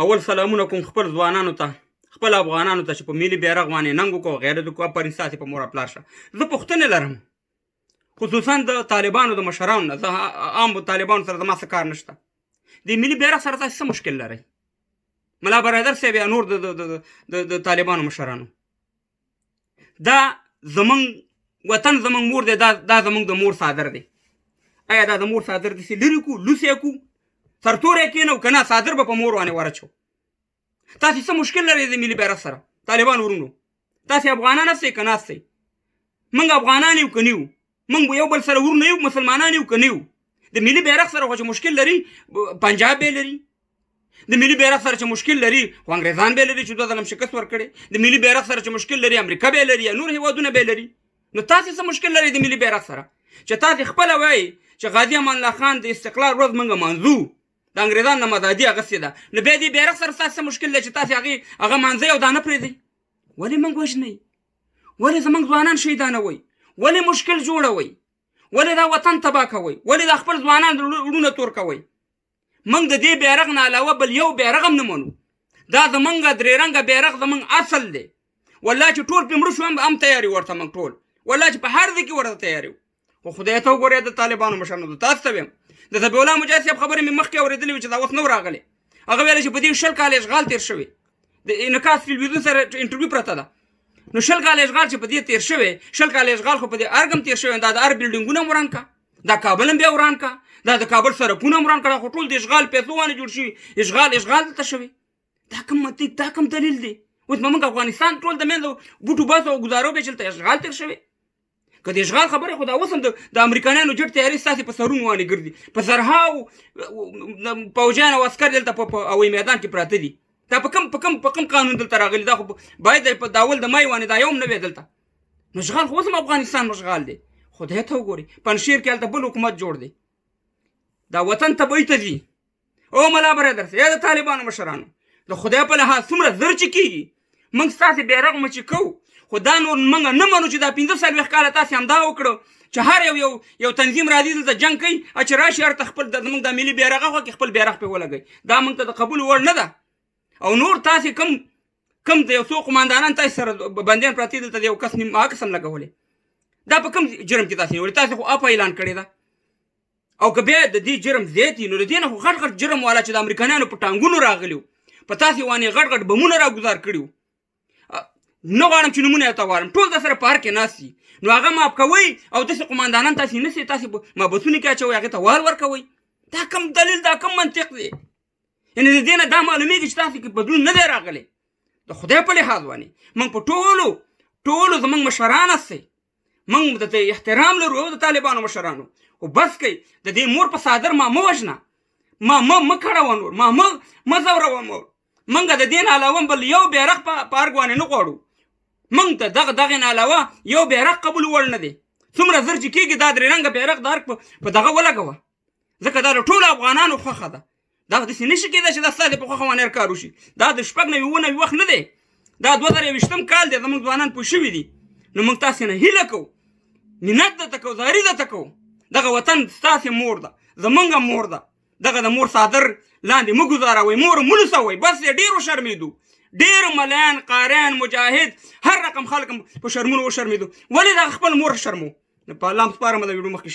اول سلامونه کوم خپل ځوانانو ته، خپل افغانانو ته چې په ملي بیرغ باندې ننګ وکړو، غیرت وکړو، آفرین ستاسې په مور او پلار شه. زه پوښتنې لرم خصوصا د طالبانو د مشرانو نه. زه عام طالبانو سره زما څه کار نشته. د ملي بیرغ سره تاسې څه مشکل لرئ؟ ملا برادر صاحب یا نور د طالبانو مشرانو، دا زمونږ وطن زمونږ مور دی، دا زمونږ د مور څادر دی. آیا دا د مور څادر داسې لرې کړو، لوڅ یې کړو، سرتوری کېنو که نه څادر به په مور باندې ورچو؟ تاسې څه مشکل لرئ د ملي بیرغ سره؟ طالبان ورونو، تاسې افغانان هستئ که نه هستئ؟ موږ افغانان یو که نه یو؟ موږ یو بل سره ورونه یو، مسلمانان یو که نه یو؟ د ملي بیرغ سره خو چې مشکل لري پنجاب به لري، د ملي بیرغ سره چې مشکل لري خو انګریزان به لري چې 2 ځله شکست ورکړي، د ملي بیرغ سره چې مشکل لري امریکا به لري یا نور هیوادونه به لري. نو تاسې څه مشکل لري د ملي بیرغ سره چې تاسې خپله وایي چې غازي امان الله خان د استقلال ورځ موږ مانځو، د انګریزانو نه مزادي اخیستې ده، نو بیا دې بیرغ سره ستاسې څه مشکل دی چې تاسې هغه مانځئ او دا نه پرېږدئ؟ ولې موږ وژنئ؟ ولې زموږ ځوانان شهیدانوئ؟ ولې مشکل جوړوئ؟ ولې دا وطن تباه کوئ؟ ولې دا خپل ځوانان وروڼه تور کوئ؟ موږ د دې بیرغ نه علاوه بل یو بیرغ هم نه منو. دا زمونږ درې رنګه بیرغ زمونږ اصل دی. والله چې ټول پرې مړه شو هم تیار یو ورته موږ ټول، والله چې په هر ځای کې ورته تیار یو. خو خدای ته وګورئ د طالبانو مشرانو ته، تاسو ته وایم د ذبیح الله مجاهد صاحب خبرې مې مخکې اورېدلې وې چې دا اوس نه راغلی. هغه ویله چې په دې 20 کاله اشغال تېر شوی، د انعکاس تلویزیون سره انټرویو پرته ده. نو 20 کاله اشغال چې په دې تېر شوی، 20 کاله اشغال خو په دې ارګ هم تېر شوی، دا د ار بلډینګونه هم وران کا، دا کابل هم بیا وران کا، دا د کابل سړکونه هم وران کړه، خو ټول د اشغال پیسو باندې جوړ شوي. اشغال دلته شوی. دا کوم منطق، دا کوم دلیل دی؟ اوس به موږ افغانستان ټول د منځه بوټو باسو او ګزارو به چې دلته اشغال تېر شوی. که د اشغال خبرې خو دا اوس هم د امریکایانو جټ تیاري ستاسې په سرونو باندې ګرځي، په زرهاو پوځیان او عسکر دلته په هوایي میدان کې پراته دي. دا په کوم قانون دلته راغلي؟ دا خو باید په داول د مای باندې دا یو هم نه وی دلته. نو اشغال خو اوس هم افغانستان مشغال دی. خدای ته وګورئ، پنجشیر کې هلته بل حکومت جوړ دی. دا وطن تبعی ته ځي. او ملا برادر یا د طالبانو مشرانو، د خدای په لحاظ څومره زر چې کېږي موږ ستاسې بیرغ مچې کوو، خو دا نور موږ نه منو چې دا 45 کاله تاسې همدا وکړو چې هر یو تنظیم راځي دلته جنګ کوي، چې راشي هلته خپل زموږ د ملي بیرغ خوا کې خپل بیرغ پرې ولګوي. دا موږ ته د قبول وړ نه ده. او نور تاسې کم د یو څو قماندانان تاسې سره بندیان پراته دلته د یو کس قسم لګولې، دا په کوم جرم کې تاسې نیولې؟ تاسې خو اپا اعلان کړې ده. او که بیا د دې جرم زیات وي نو د دې نه خو غټ جرم والا چې د امریکایانو په ټانګونو راغلي په تاسې باندې غټ بمونه راګزار کړي وو. نه غواړم چې نومونه یې ورته وایم، ټول در سره په هر کې ناست دي. نو هغه ماف کوئ او داسې قماندانان تاسې نیسئ، تاسې مابسونو کې اچوئ، هغې ته وار ورکوئ. دا کوم دلیل، دا کوم منطق دی؟ یعنې د دې نه دا معلومیږي چې تاسې کې بدلون نه دی راغلی. د خدای په لحاظ باندې موږ په ټولو زموږ مشران هستئ، موږ د احترام لرو د طالبانو مشرانو. خو بس کوئ، د دې مور په څادر ما مه وژنه، ما مه کړوه، نور ما مه ځوروه. موږ د دې نه علاوه بل یو بیرغ په ارګ باندې نه غواړو. موږ ته دغه نه علاوه یو بیرغ قبول وړ نه دی. څومره زر چې کېږي دا 3 رنګه بیرغ د ارګ په دغه ولګوه، ځکه دا د ټولو افغانانو خوښه ده. دا داسې نشي کېدای چې دا ستاسې په خوښه باندې هر کار وشي. دا د 9 وخت نه دی، دا 2020 کال دی. زموږ ځوانان پوه شوي دي. نو موږ تاسې نه هیله کوو، منت درته کوو، زاري درته کوو، دغه وطن ستاسې مور ده، زمونږ مور ده. دغه د مور څادر لاندې مه ګزاروئ، مور ملوسوئ. بس ډېر وشرمېدو، ډېر ملیان، قاریان، مجاهد، هر رقم خلک په شرمونو وشرمېدو. ولې دغه خپل مور شرمو؟ نو په الله سپارم د ویډیو مخکې